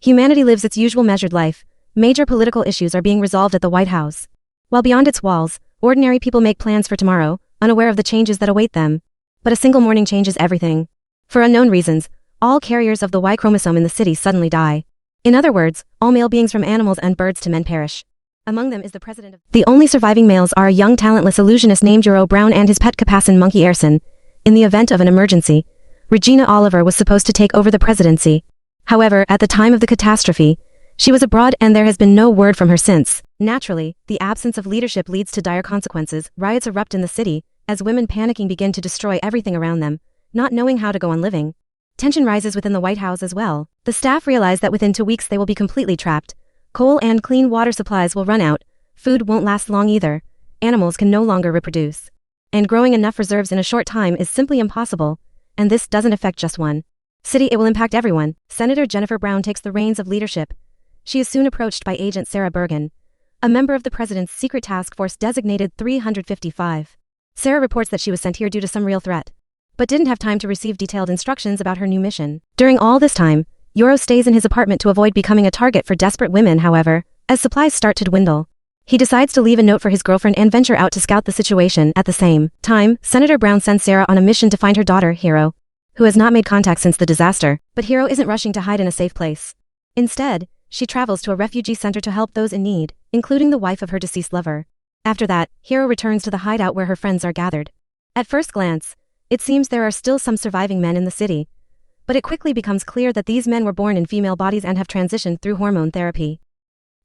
Humanity lives its usual measured life. Major political issues are being resolved at the White House. While beyond its walls, ordinary people make plans for tomorrow, unaware of the changes that await them. But a single morning changes everything. For unknown reasons, all carriers of the Y chromosome in the city suddenly die. In other words, all male beings from animals and birds to men perish. Among them is the president of... The only surviving males are a young talentless illusionist named Yorick Brown and his pet capuchin monkey Airson. In the event of an emergency, Regina Oliver was supposed to take over the presidency. However, at the time of the catastrophe, she was abroad and there has been no word from her since. Naturally, the absence of leadership leads to dire consequences. Riots erupt in the city, as women panicking begin to destroy everything around them, not knowing how to go on living. Tension rises within the White House as well. The staff realize that within 2 weeks they will be completely trapped. Coal and clean water supplies will run out, food won't last long either, animals can no longer reproduce. And growing enough reserves in a short time is simply impossible, and this doesn't affect just one city, it will impact everyone. Senator Jennifer Brown takes the reins of leadership. She is soon approached by Agent Sarah Bergen, a member of the president's secret task force designated 355. Sarah reports that she was sent here due to some real threat, but didn't have time to receive detailed instructions about her new mission. During all this time, Yorick stays in his apartment to avoid becoming a target for desperate women. However, as supplies start to dwindle, he decides to leave a note for his girlfriend and venture out to scout the situation. At the same time, Senator Brown sends Sarah on a mission to find her daughter, Hero, who has not made contact since the disaster. But Hero isn't rushing to hide in a safe place. Instead, she travels to a refugee center to help those in need, including the wife of her deceased lover. After that, Hero returns to the hideout where her friends are gathered. At first glance, it seems there are still some surviving men in the city, but it quickly becomes clear that these men were born in female bodies and have transitioned through hormone therapy.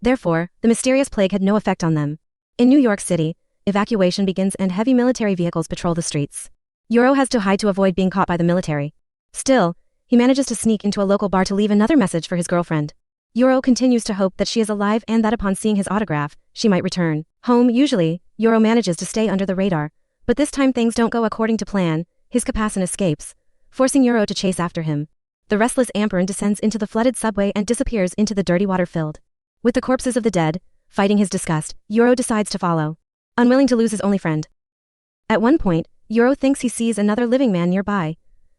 Therefore, the mysterious plague had no effect on them. In New York City, evacuation begins and heavy military vehicles patrol the streets. Yorick has to hide to avoid being caught by the military. Still, he manages to sneak into a local bar to leave another message for his girlfriend. Yorick continues to hope that she is alive and that upon seeing his autograph, she might return home. Usually, Yorick manages to stay under the radar, but this time things don't go according to plan. His capuchin escapes, forcing Yorick to chase after him. The restless Amperin descends into the flooded subway and disappears into the dirty water filled with the corpses of the dead. Fighting his disgust, Yorick decides to follow, unwilling to lose his only friend. At one point, Yorick thinks he sees another living man nearby,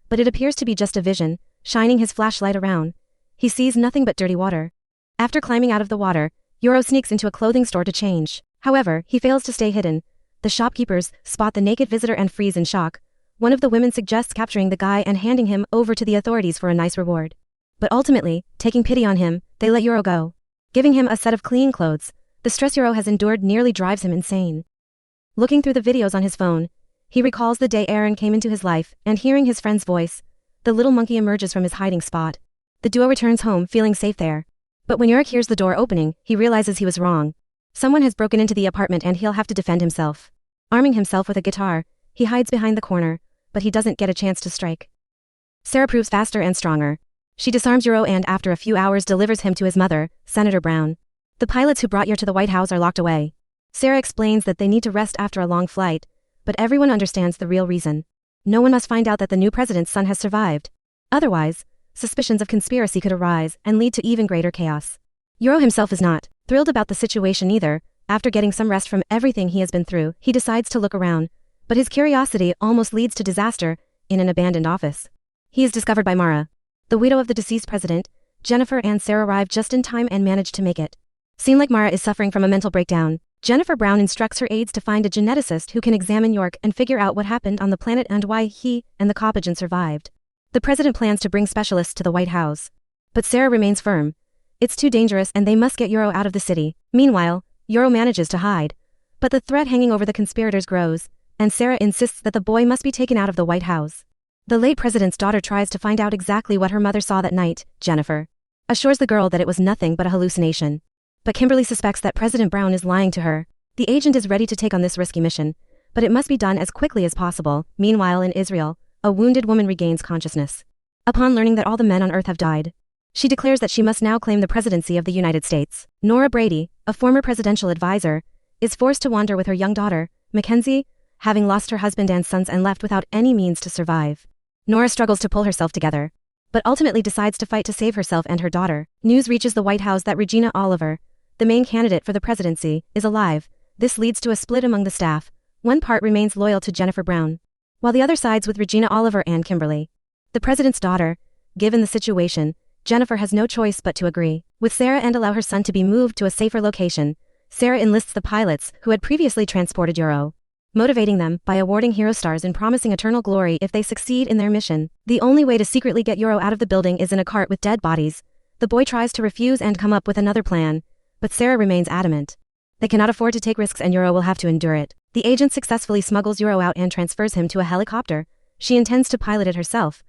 but it appears to be just a vision. Shining his flashlight around, he sees nothing but dirty water. After climbing out of the water, Yorick sneaks into a clothing store to change. However, he fails to stay hidden. The shopkeepers spot the naked visitor and freeze in shock. One of the women suggests capturing the guy and handing him over to the authorities for a nice reward. But ultimately, taking pity on him, they let Yorick go, giving him a set of clean clothes. The stress Yorick has endured nearly drives him insane. Looking through the videos on his phone, he recalls the day Aaron came into his life, and hearing his friend's voice, the little monkey emerges from his hiding spot. The duo returns home feeling safe there. But when Yorick hears the door opening, he realizes he was wrong. Someone has broken into the apartment and he'll have to defend himself. Arming himself with a guitar, he hides behind the corner, but he doesn't get a chance to strike. Sarah proves faster and stronger. She disarms Yorick and after a few hours delivers him to his mother, Senator Brown. The pilots who brought Yorick to the White House are locked away. Sarah explains that they need to rest after a long flight, but everyone understands the real reason. No one must find out that the new president's son has survived. Otherwise, suspicions of conspiracy could arise and lead to even greater chaos. Yorick himself is not thrilled about the situation either. After getting some rest from everything he has been through, he decides to look around, but his curiosity almost leads to disaster. In an abandoned office, he is discovered by Mara, the widow of the deceased president. Jennifer and Sarah arrive just in time and manage to make it. Seems like Mara is suffering from a mental breakdown. Jennifer Brown instructs her aides to find a geneticist who can examine Yorick and figure out what happened on the planet and why he and the capuchin survived. The president plans to bring specialists to the White House, but Sarah remains firm. It's too dangerous and they must get Yorick out of the city. Meanwhile, Yorick manages to hide, but the threat hanging over the conspirators grows, and Sarah insists that the boy must be taken out of the White House. The late president's daughter tries to find out exactly what her mother saw that night. Jennifer assures the girl that it was nothing but a hallucination. But Kimberly suspects that President Brown is lying to her. The agent is ready to take on this risky mission, but it must be done as quickly as possible. Meanwhile, in Israel, a wounded woman regains consciousness. Upon learning that all the men on Earth have died, she declares that she must now claim the presidency of the United States. Nora Brady, a former presidential advisor, is forced to wander with her young daughter, Mackenzie, having lost her husband and sons and left without any means to survive. Nora struggles to pull herself together, but ultimately decides to fight to save herself and her daughter. News reaches the White House that Regina Oliver, the main candidate for the presidency, is alive. This leads to a split among the staff. One part remains loyal to Jennifer Brown, while the other sides with Regina Oliver and Kimberly, the president's daughter. Given the situation, Jennifer has no choice but to agree with Sarah and allow her son to be moved to a safer location. Sarah enlists the pilots who had previously transported Yoro, motivating them by awarding hero stars and promising eternal glory if they succeed in their mission. The only way to secretly get Yoro out of the building is in a cart with dead bodies. The boy tries to refuse and come up with another plan, but Sarah remains adamant. They cannot afford to take risks and Yoro will have to endure it. The agent successfully smuggles Yoro out and transfers him to a helicopter. She intends to pilot it herself.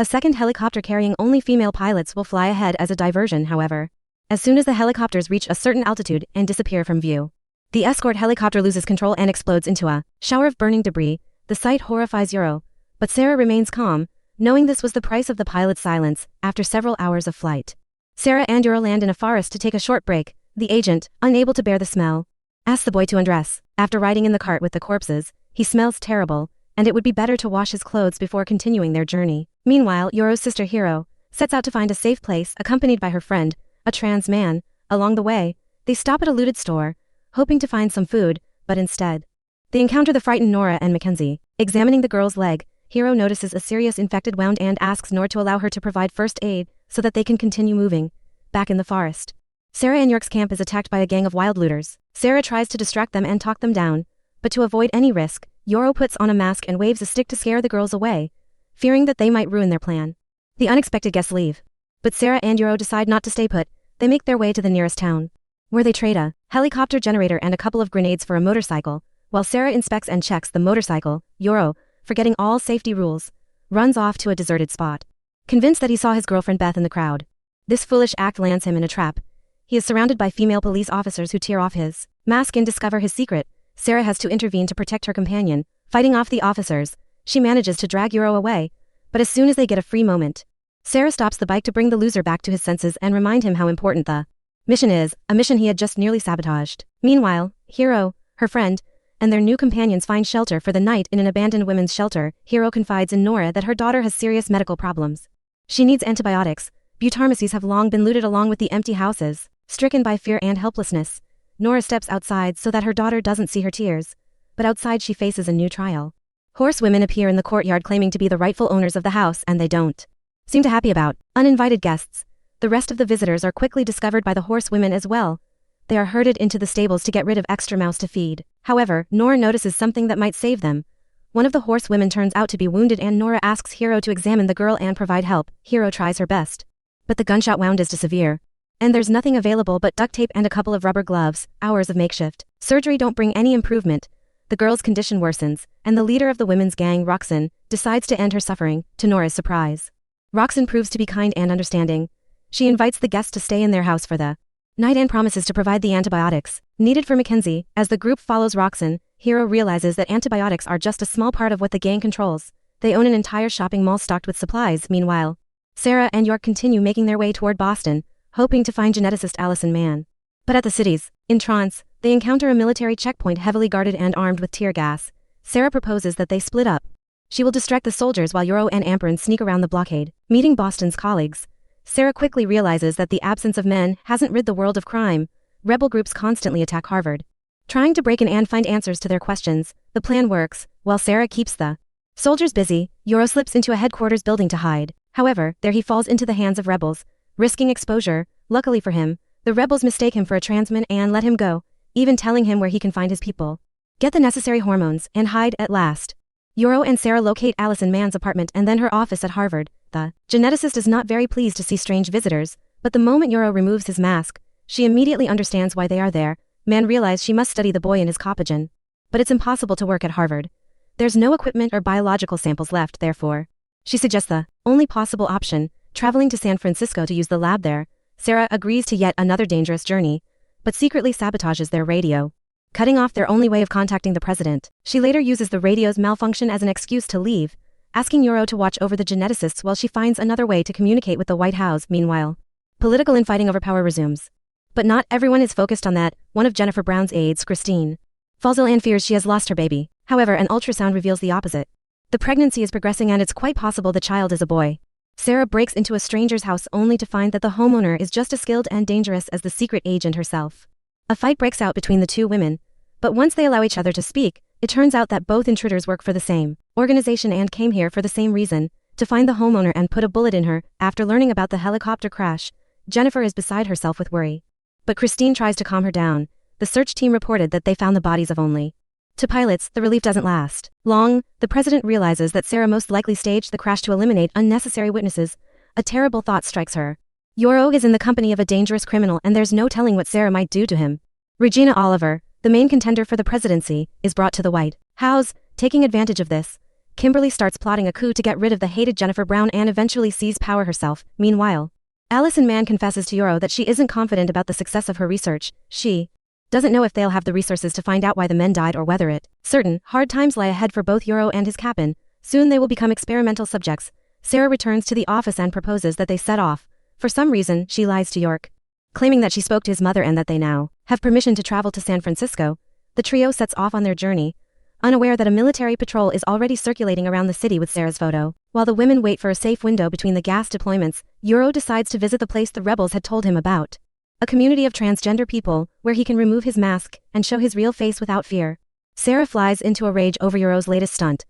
A second helicopter carrying only female pilots will fly ahead as a diversion, however. As soon as the helicopters reach a certain altitude and disappear from view, the escort helicopter loses control and explodes into a shower of burning debris. The sight horrifies Yoro, but Sarah remains calm, knowing this was the price of the pilot's silence after several hours of flight. Sarah and Yoro land in a forest to take a short break. The agent, unable to bear the smell, asks the boy to undress. After riding in the cart with the corpses, he smells terrible, and it would be better to wash his clothes before continuing their journey. Meanwhile, Yoro's sister Hiro sets out to find a safe place accompanied by her friend, a trans man. Along the way, they stop at a looted store, hoping to find some food, but instead, they encounter the frightened Nora and Mackenzie. Examining the girl's leg, Hiro notices a serious infected wound and asks Nora to allow her to provide first aid so that they can continue moving. Back in the forest, Sarah and York's camp is attacked by a gang of wild looters. Sarah tries to distract them and talk them down, but to avoid any risk, Yoro puts on a mask and waves a stick to scare the girls away, fearing that they might ruin their plan. The unexpected guests leave, but Sarah and Yoro decide not to stay put. They make their way to the nearest town, where they trade a helicopter generator and a couple of grenades for a motorcycle. While Sarah inspects and checks the motorcycle, Yoro, forgetting all safety rules, runs off to a deserted spot, convinced that he saw his girlfriend Beth in the crowd. This foolish act lands him in a trap. He is surrounded by female police officers who tear off his mask and discover his secret. Sarah has to intervene to protect her companion. Fighting off the officers, she manages to drag Yoro away, but as soon as they get a free moment, Sarah stops the bike to bring the loser back to his senses and remind him how important the mission is, a mission he had just nearly sabotaged. Meanwhile, Hiro, her friend, and their new companions find shelter for the night in an abandoned women's shelter. Hiro confides in Nora that her daughter has serious medical problems. She needs antibiotics. Pharmacies have long been looted along with the empty houses. Stricken by fear and helplessness, Nora steps outside so that her daughter doesn't see her tears, but outside she faces a new trial. Horsewomen appear in the courtyard claiming to be the rightful owners of the house, and they don't seem to happy about uninvited guests. The rest of the visitors are quickly discovered by the horsewomen as well. They are herded into the stables to get rid of extra mouths to feed. However, Nora notices something that might save them. One of the horsewomen turns out to be wounded and Nora asks Hiro to examine the girl and provide help. Hiro tries her best, but the gunshot wound is too severe, and there's nothing available but duct tape and a couple of rubber gloves. Hours of makeshift surgery don't bring any improvement. The girl's condition worsens, and the leader of the women's gang, Roxanne, decides to end her suffering, to Nora's surprise. Roxanne proves to be kind and understanding. She invites the guests to stay in their house for the night and promises to provide the antibiotics needed for Mackenzie. As the group follows Roxanne, Hiro realizes that antibiotics are just a small part of what the gang controls. They own an entire shopping mall stocked with supplies. Meanwhile, Sarah and York continue making their way toward Boston, hoping to find geneticist Allison Mann. But at the city's entrance, they encounter a military checkpoint heavily guarded and armed with tear gas. Sarah proposes that they split up. She will distract the soldiers while Yoro and Amperin sneak around the blockade. Meeting Boston's colleagues, Sarah quickly realizes that the absence of men hasn't rid the world of crime. Rebel groups constantly attack Harvard, trying to break in and find answers to their questions. The plan works. While Sarah keeps the soldiers busy, Yoro slips into a headquarters building to hide. However, there he falls into the hands of rebels, risking exposure. Luckily for him, the rebels mistake him for a transman and let him go, even telling him where he can find his people, get the necessary hormones, and hide. At last, Yoro and Sarah locate Allison Mann's apartment and then her office at Harvard. The geneticist is not very pleased to see strange visitors, but the moment Yoro removes his mask, she immediately understands why they are there. Mann realizes she must study the boy in his capuchin, but it's impossible to work at Harvard. There's no equipment or biological samples left. Therefore, she suggests the only possible option, traveling to San Francisco to use the lab there. Sarah agrees to yet another dangerous journey, but secretly sabotages their radio, cutting off their only way of contacting the president. She later uses the radio's malfunction as an excuse to leave, asking Yoro to watch over the geneticists while she finds another way to communicate with the White House. Meanwhile, political infighting over power resumes. But not everyone is focused on that. One of Jennifer Brown's aides, Christine, falls ill and fears she has lost her baby. However, an ultrasound reveals the opposite. The pregnancy is progressing and it's quite possible the child is a boy. Sarah breaks into a stranger's house only to find that the homeowner is just as skilled and dangerous as the secret agent herself. A fight breaks out between the two women, but once they allow each other to speak, it turns out that both intruders work for the same organization and came here for the same reason, to find the homeowner and put a bullet in her. After learning about the helicopter crash, Jennifer is beside herself with worry. But Christine tries to calm her down. The search team reported that they found the bodies of only two pilots. The relief doesn't last long. The president realizes that Sarah most likely staged the crash to eliminate unnecessary witnesses. A terrible thought strikes her. Yorick is in the company of a dangerous criminal and there's no telling what Sarah might do to him. Regina Oliver, the main contender for the presidency, is brought to the White House. Taking advantage of this, Kimberly starts plotting a coup to get rid of the hated Jennifer Brown and eventually seize power herself. Meanwhile, Allison Mann confesses to Yorick that she isn't confident about the success of her research. She doesn't know if they'll have the resources to find out why the men died or whether it certain hard times lie ahead for both Yorick and his captain. Soon they will become experimental subjects. Sarah returns to the office and proposes that they set off. For some reason, she lies to Yorick, claiming that she spoke to his mother and that they now have permission to travel to San Francisco. The trio sets off on their journey, unaware that a military patrol is already circulating around the city with Sarah's photo. While the women wait for a safe window between the gas deployments, Yorick decides to visit the place the rebels had told him about. A community of transgender people, where he can remove his mask and show his real face without fear. Sarah flies into a rage over Yorick's latest stunt.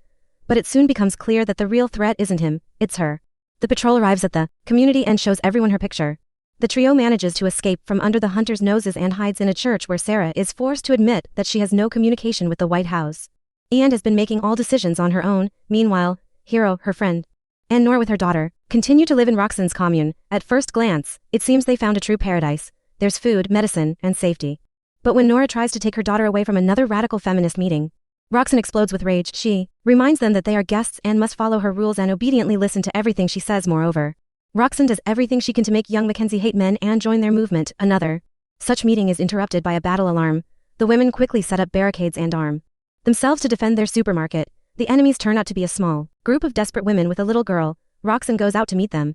But it soon becomes clear that the real threat isn't him, it's her. The patrol arrives at the community and shows everyone her picture. The trio manages to escape from under the hunters' noses and hides in a church where Sarah is forced to admit that she has no communication with the White House and has been making all decisions on her own. Meanwhile, Hero, her friend, and Nora with her daughter, continue to live in Roxanne's commune. At first glance, it seems they found a true paradise. There's food, medicine, and safety. But when Nora tries to take her daughter away from another radical feminist meeting, Roxanne explodes with rage. She reminds them that they are guests and must follow her rules and obediently listen to everything she says. Moreover, Roxanne does everything she can to make young Mackenzie hate men and join their movement. Another such meeting is interrupted by a battle alarm. The women quickly set up barricades and arm themselves to defend their supermarket. The enemies turn out to be a small group of desperate women with a little girl. Roxanne goes out to meet them,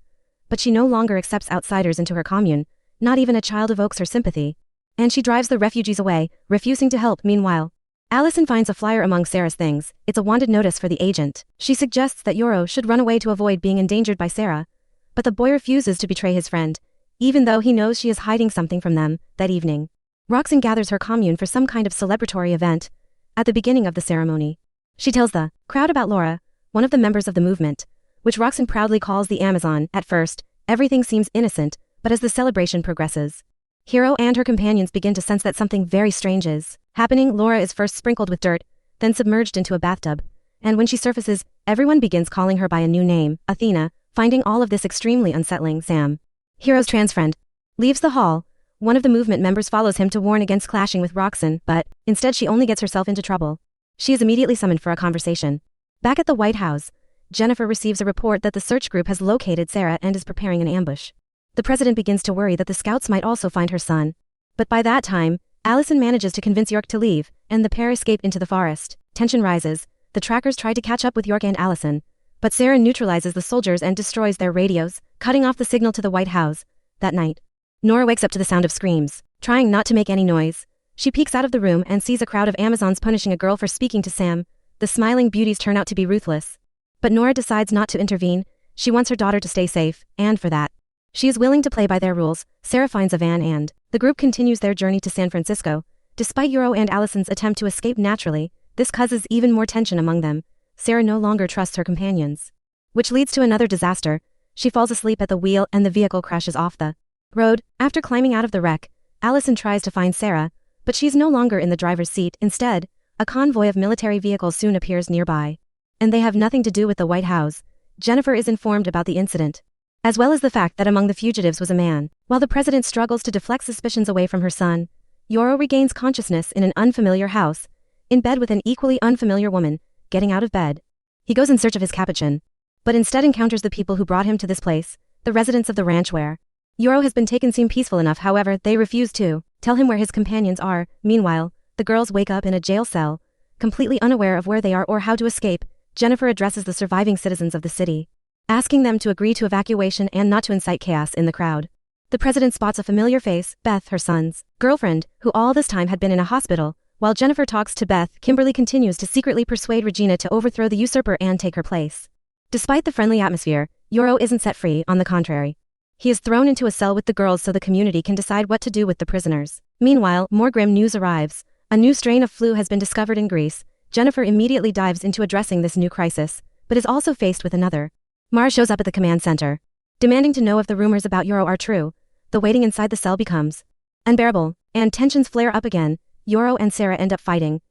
but she no longer accepts outsiders into her commune. Not even a child evokes her sympathy, and she drives the refugees away, refusing to help. Meanwhile, Allison finds a flyer among Sarah's things. It's a wanted notice for the agent. She suggests that Yorick should run away to avoid being endangered by Sarah, but the boy refuses to betray his friend, even though he knows she is hiding something from them. That evening, Roxanne gathers her commune for some kind of celebratory event. At the beginning of the ceremony, she tells the crowd about Laura, one of the members of the movement, which Roxanne proudly calls the Amazon. At first, everything seems innocent, but as the celebration progresses, Hero and her companions begin to sense that something very strange is happening. Laura is first sprinkled with dirt, then submerged into a bathtub, and when she surfaces, everyone begins calling her by a new name, Athena. Finding all of this extremely unsettling, Sam, Hero's trans friend, leaves the hall. One of the movement members follows him to warn against clashing with Roxanne, but instead she only gets herself into trouble. She is immediately summoned for a conversation. Back at the White House, Jennifer receives a report that the search group has located Sarah and is preparing an ambush. The president begins to worry that the scouts might also find her son. But by that time, Allison manages to convince Yorick to leave, and the pair escape into the forest. Tension rises. The trackers try to catch up with Yorick and Allison, but Sarah neutralizes the soldiers and destroys their radios, cutting off the signal to the White House. That night, Nora wakes up to the sound of screams. Trying not to make any noise, she peeks out of the room and sees a crowd of Amazons punishing a girl for speaking to Sam. The smiling beauties turn out to be ruthless. But Nora decides not to intervene. She wants her daughter to stay safe, and for that, she is willing to play by their rules. Sarah finds a van and the group continues their journey to San Francisco. Despite Yorick and Allison's attempt to escape naturally, this causes even more tension among them. Sarah no longer trusts her companions, which leads to another disaster. She falls asleep at the wheel and the vehicle crashes off the road. After climbing out of the wreck, Allison tries to find Sarah, but she's no longer in the driver's seat. Instead, a convoy of military vehicles soon appears nearby, and they have nothing to do with the White House. Jennifer is informed about the incident, as well as the fact that among the fugitives was a man. While the president struggles to deflect suspicions away from her son, Yorick regains consciousness in an unfamiliar house, in bed with an equally unfamiliar woman. Getting out of bed, he goes in search of his capuchin, but instead encounters the people who brought him to this place, the residents of the ranch where Yorick has been taken. Seem peaceful enough, however, they refuse to tell him where his companions are. Meanwhile, the girls wake up in a jail cell, completely unaware of where they are or how to escape. Jennifer addresses the surviving citizens of the city, asking them to agree to evacuation and not to incite chaos in the crowd. The president spots a familiar face, Beth, her son's girlfriend, who all this time had been in a hospital. While Jennifer talks to Beth, Kimberly continues to secretly persuade Regina to overthrow the usurper and take her place. Despite the friendly atmosphere, Yorick isn't set free. On the contrary, he is thrown into a cell with the girls so the community can decide what to do with the prisoners. Meanwhile, more grim news arrives. A new strain of flu has been discovered in Greece. Jennifer immediately dives into addressing this new crisis, but is also faced with another Mara shows up at the command center, demanding to know if the rumors about Yoro are true. The waiting inside the cell becomes unbearable, and tensions flare up again. Yoro and Sarah end up fighting,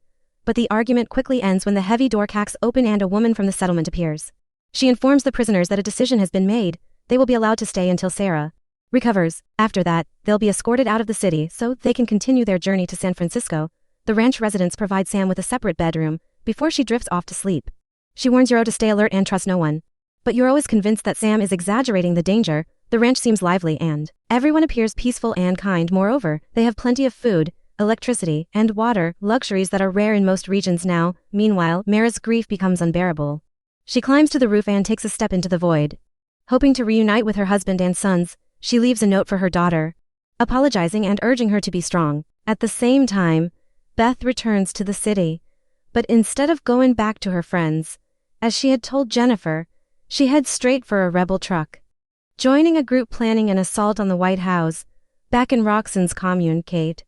but the argument quickly ends when the heavy door cracks open and a woman from the settlement appears. She informs the prisoners that a decision has been made. They will be allowed to stay until Sarah recovers. After that, they'll be escorted out of the city so they can continue their journey to San Francisco. The ranch residents provide Sam with a separate bedroom before she drifts off to sleep. She warns Yoro to stay alert and trust no one. But Yoro is convinced that Sam is exaggerating the danger. The ranch seems lively and everyone appears peaceful and kind. Moreover, they have plenty of food, electricity, and water, luxuries that are rare in most regions now. Meanwhile, Mara's grief becomes unbearable. She climbs to the roof and takes a step into the void. Hoping to reunite with her husband and sons, she leaves a note for her daughter, apologizing and urging her to be strong. At the same time, Beth returns to the city. But instead of going back to her friends, as she had told Jennifer, she heads straight for a rebel truck, joining a group planning an assault on the White House. Back in Roxanne's commune, Kate,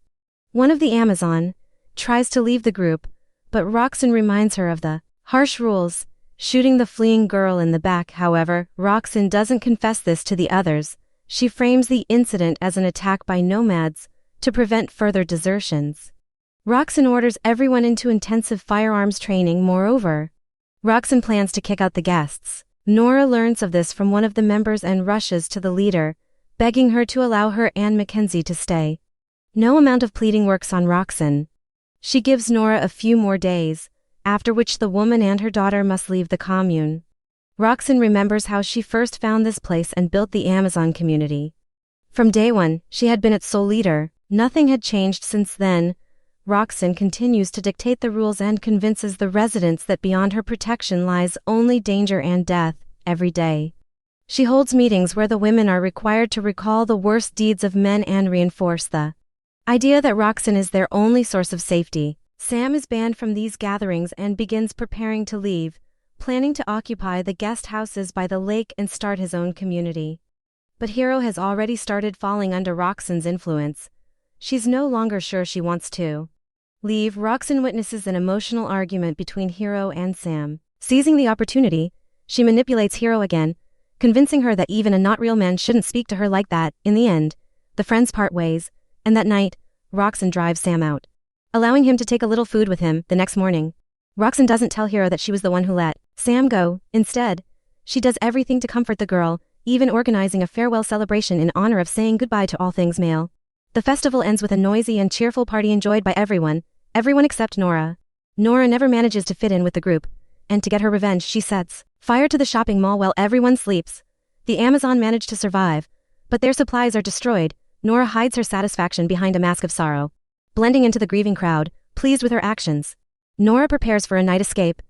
one of the Amazon, tries to leave the group, but Roxanne reminds her of the harsh rules, shooting the fleeing girl in the back. However, Roxanne doesn't confess this to the others. She frames the incident as an attack by nomads to prevent further desertions. Roxanne orders everyone into intensive firearms training. Moreover, Roxanne plans to kick out the guests. Nora learns of this from one of the members and rushes to the leader, begging her to allow her and Mackenzie to stay. No amount of pleading works on Roxanne. She gives Nora a few more days, after which the woman and her daughter must leave the commune. Roxanne remembers how she first found this place and built the Amazon community. From day one, she had been its sole leader. Nothing had changed since then. Roxanne continues to dictate the rules and convinces the residents that beyond her protection lies only danger and death. Every day, she holds meetings where the women are required to recall the worst deeds of men and reinforce the idea that Roxanne is their only source of safety. Sam is banned from these gatherings and begins preparing to leave, planning to occupy the guest houses by the lake and start his own community. But Hero has already started falling under Roxanne's influence. She's no longer sure she wants to leave. Roxanne witnesses an emotional argument between Hero and Sam. Seizing the opportunity, she manipulates Hero again, convincing her that even a not real man shouldn't speak to her like that. In the end, the friends part ways, and that night, Roxanne drives Sam out, allowing him to take a little food with him. The next morning, Roxanne doesn't tell Hero that she was the one who let Sam go. Instead, she does everything to comfort the girl, even organizing a farewell celebration in honor of saying goodbye to all things male. The festival ends with a noisy and cheerful party enjoyed by everyone except Nora. Nora never manages to fit in with the group, and to get her revenge she sets fire to the shopping mall while everyone sleeps. The Amazon manage to survive, but their supplies are destroyed. Nora hides her satisfaction behind a mask of sorrow, blending into the grieving crowd, pleased with her actions. Nora prepares for a night escape.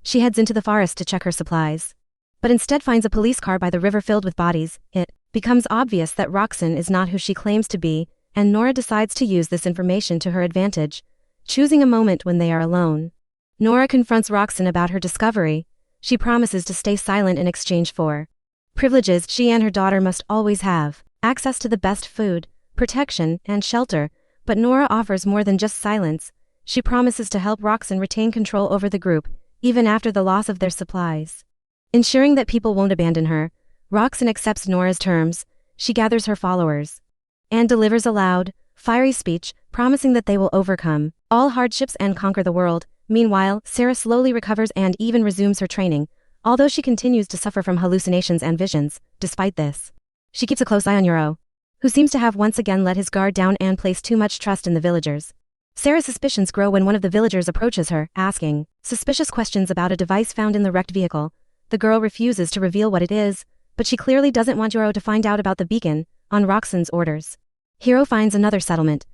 She heads into the forest to check her supplies, but instead finds a police car by the river filled with bodies. It becomes obvious that Roxanne is not who she claims to be, and Nora decides to use this information to her advantage, choosing a moment when they are alone. Nora confronts Roxanne about her discovery. She promises to stay silent in exchange for privileges she and her daughter must always have: access to the best food, protection, and shelter. But Nora offers more than just silence. She promises to help Roxanne retain control over the group, even after the loss of their supplies. Ensuring that people won't abandon her, Roxanne accepts Nora's terms. She gathers her followers and delivers a loud, fiery speech, promising that they will overcome all hardships and conquer the world. Meanwhile, Sarah slowly recovers and even resumes her training, although she continues to suffer from hallucinations and visions. Despite this, she keeps a close eye on Yoro, who seems to have once again let his guard down and placed too much trust in the villagers. Sarah's suspicions grow when one of the villagers approaches her, asking suspicious questions about a device found in the wrecked vehicle. The girl refuses to reveal what it is, but she clearly doesn't want Yoro to find out about the beacon. On Roxanne's orders, Hero finds another settlement,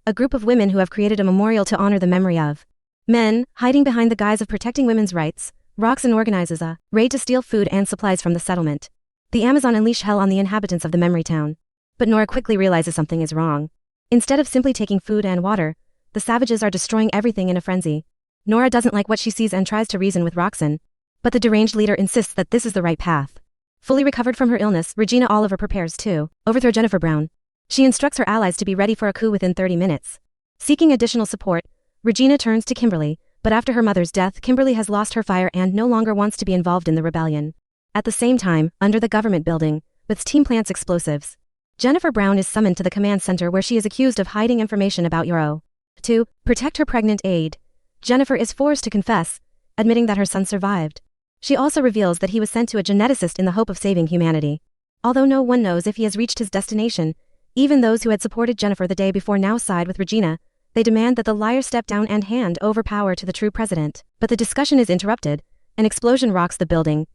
a group of women who have created a memorial to honor the memory of men. Hiding behind the guise of protecting women's rights, Roxanne organizes a raid to steal food and supplies from the settlement. The Amazon unleash hell on the inhabitants of the memory town. But Nora quickly realizes something is wrong. Instead of simply taking food and water, the savages are destroying everything in a frenzy. Nora doesn't like what she sees and tries to reason with Roxanne, but the deranged leader insists that this is the right path. Fully recovered from her illness, Regina Oliver prepares to overthrow Jennifer Brown. She instructs her allies to be ready for a coup within 30 minutes. Seeking additional support, Regina turns to Kimberly, but after her mother's death, Kimberly has lost her fire and no longer wants to be involved in the rebellion. At the same time, under the government building, Beth's team plants explosives. Jennifer Brown is summoned to the command center where she is accused of hiding information about Yorick. To protect her pregnant aide, Jennifer is forced to confess, admitting that her son survived. She also reveals that he was sent to a geneticist in the hope of saving humanity. Although no one knows if he has reached his destination, even those who had supported Jennifer the day before now side with Regina. They demand that the liar step down and hand over power to the true president. But the discussion is interrupted. An explosion rocks the building,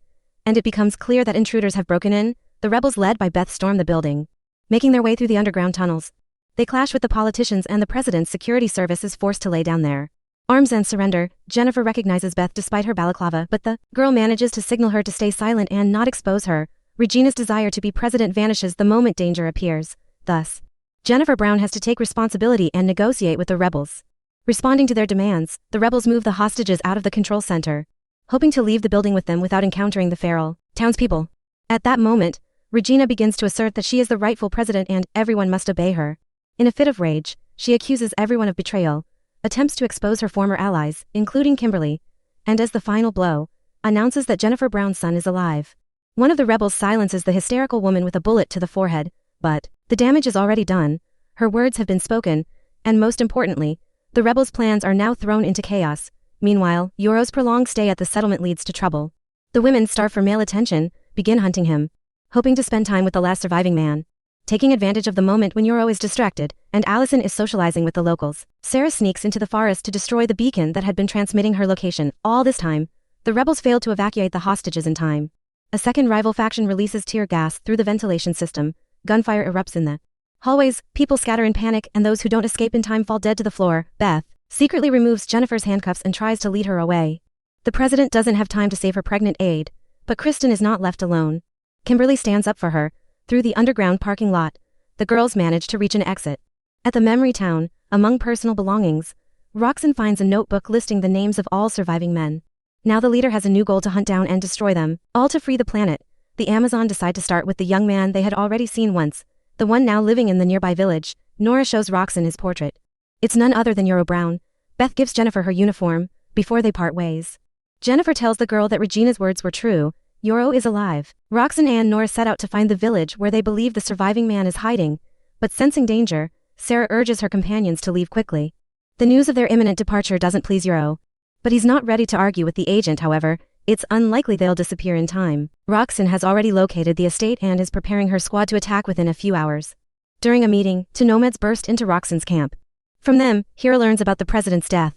and it becomes clear that intruders have broken in. The rebels led by Beth storm the building, making their way through the underground tunnels. They clash with the politicians and the president's security service is forced to lay down their arms and surrender. Jennifer recognizes Beth despite her balaclava, but the girl manages to signal her to stay silent and not expose her. Regina's desire to be president vanishes the moment danger appears. Thus, Jennifer Brown has to take responsibility and negotiate with the rebels. Responding to their demands, the rebels move the hostages out of the control center, hoping to leave the building with them without encountering the feral townspeople. At that moment, Regina begins to assert that she is the rightful president and everyone must obey her. In a fit of rage, she accuses everyone of betrayal, attempts to expose her former allies, including Kimberly, and as the final blow, announces that Jennifer Brown's son is alive. One of the rebels silences the hysterical woman with a bullet to the forehead, but the damage is already done, her words have been spoken, and most importantly, the rebels' plans are now thrown into chaos. Meanwhile, Yorick's prolonged stay at the settlement leads to trouble. The women, starved for male attention, begin hunting him, hoping to spend time with the last surviving man. Taking advantage of the moment when Yorick is distracted, and Allison is socializing with the locals, Sarah sneaks into the forest to destroy the beacon that had been transmitting her location. All this time, the rebels failed to evacuate the hostages in time. A second rival faction releases tear gas through the ventilation system. Gunfire erupts in the hallways, people scatter in panic and those who don't escape in time fall dead to the floor. Beth secretly removes Jennifer's handcuffs and tries to lead her away. The president doesn't have time to save her pregnant aide, but Kristen is not left alone. Kimberly stands up for her. Through the underground parking lot, the girls manage to reach an exit. At the memory town, among personal belongings, Roxanne finds a notebook listing the names of all surviving men. Now the leader has a new goal to hunt down and destroy them, all to free the planet. The Amazon decide to start with the young man they had already seen once, the one now living in the nearby village. Nora shows Roxanne his portrait. It's none other than Yorick Brown. Beth gives Jennifer her uniform, before they part ways. Jennifer tells the girl that Regina's words were true, Yorick is alive. Roxanne and Nora set out to find the village where they believe the surviving man is hiding, but sensing danger, Sarah urges her companions to leave quickly. The news of their imminent departure doesn't please Yorick, but he's not ready to argue with the agent. However, it's unlikely they'll disappear in time. Roxanne has already located the estate and is preparing her squad to attack within a few hours. During a meeting, two nomads burst into Roxanne's camp. From them, Hero learns about the president's death.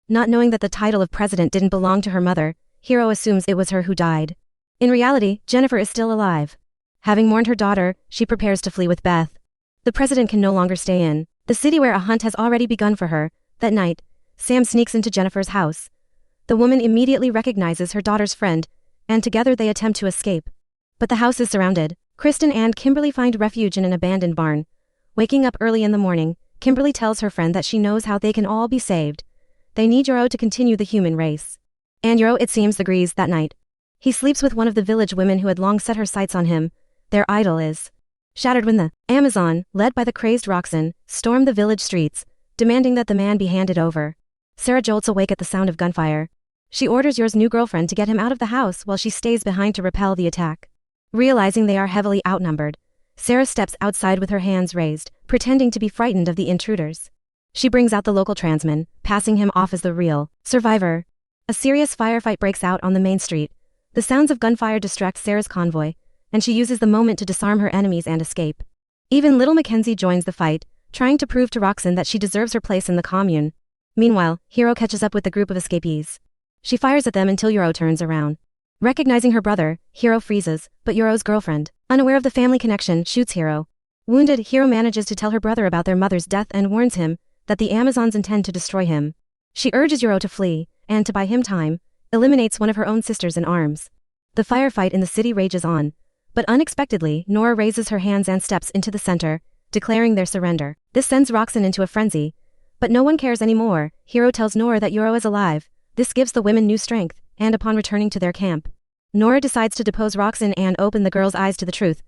Not knowing that the title of president didn't belong to her mother, Hero assumes it was her who died. In reality, Jennifer is still alive. Having mourned her daughter, she prepares to flee with Beth. The president can no longer stay in the city where a hunt has already begun for her. That night, Sam sneaks into Jennifer's house. The woman immediately recognizes her daughter's friend, and together they attempt to escape. But the house is surrounded. Kristen and Kimberly find refuge in an abandoned barn. Waking up early in the morning, Kimberly tells her friend that she knows how they can all be saved. They need Yorick to continue the human race. And Yorick, it seems, agrees that night. He sleeps with one of the village women who had long set her sights on him. Their idol is shattered when the Amazon, led by the crazed Roxanne, storm the village streets, demanding that the man be handed over. Sarah jolts awake at the sound of gunfire. She orders Yor's new girlfriend to get him out of the house while she stays behind to repel the attack. Realizing they are heavily outnumbered, Sarah steps outside with her hands raised, pretending to be frightened of the intruders. She brings out the local transman, passing him off as the real survivor. A serious firefight breaks out on the main street. The sounds of gunfire distract Sarah's convoy, and she uses the moment to disarm her enemies and escape. Even little Mackenzie joins the fight, trying to prove to Roxanne that she deserves her place in the commune. Meanwhile, Hero catches up with the group of escapees. She fires at them until Yorick turns around. Recognizing her brother, Hero freezes, but Yorick's girlfriend, unaware of the family connection, shoots Hero. Wounded, Hero manages to tell her brother about their mother's death and warns him that the Amazons intend to destroy him. She urges Yorick to flee, and to buy him time, eliminates one of her own sisters in arms. The firefight in the city rages on, but unexpectedly, Nora raises her hands and steps into the center, declaring their surrender. This sends Roxanne into a frenzy, but no one cares anymore. Hero tells Nora that Yorick is alive. This gives the women new strength, and upon returning to their camp, Nora decides to depose Roxanne and open the girl's eyes to the truth.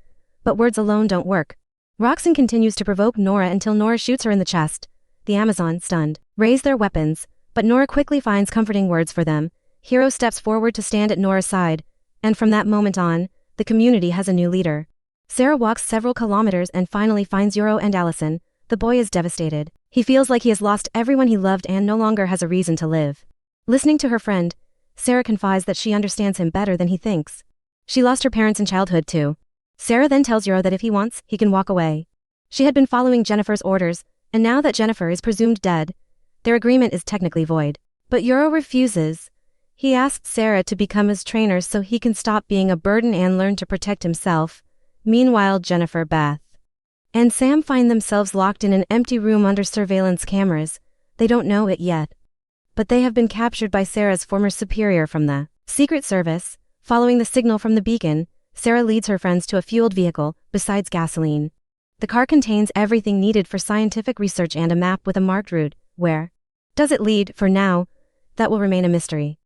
But words alone don't work. Roxanne continues to provoke Nora until Nora shoots her in the chest. The Amazon, stunned, raise their weapons, but Nora quickly finds comforting words for them. Hero steps forward to stand at Nora's side, And from that moment on, the community has a new leader. Sarah walks several kilometers and finally finds Yoro and Allison. The boy is devastated. He feels like he has lost everyone he loved and no longer has a reason to live. Listening to her friend, Sarah confides that she understands him better than he thinks. She lost her parents in childhood too. Sarah then tells Yoro that if he wants, he can walk away. She had been following Jennifer's orders, and now that Jennifer is presumed dead, their agreement is technically void. But Yoro refuses. He asks Sarah to become his trainer so he can stop being a burden and learn to protect himself. Meanwhile, Jennifer, Beth, and Sam find themselves locked in an empty room under surveillance cameras. They don't know it yet, but they have been captured by Sarah's former superior from the Secret Service. Following the signal from the beacon, Sarah leads her friends to a fueled vehicle, besides gasoline. The car contains everything needed for scientific research and a map with a marked route. Where does it lead? For now, that will remain a mystery.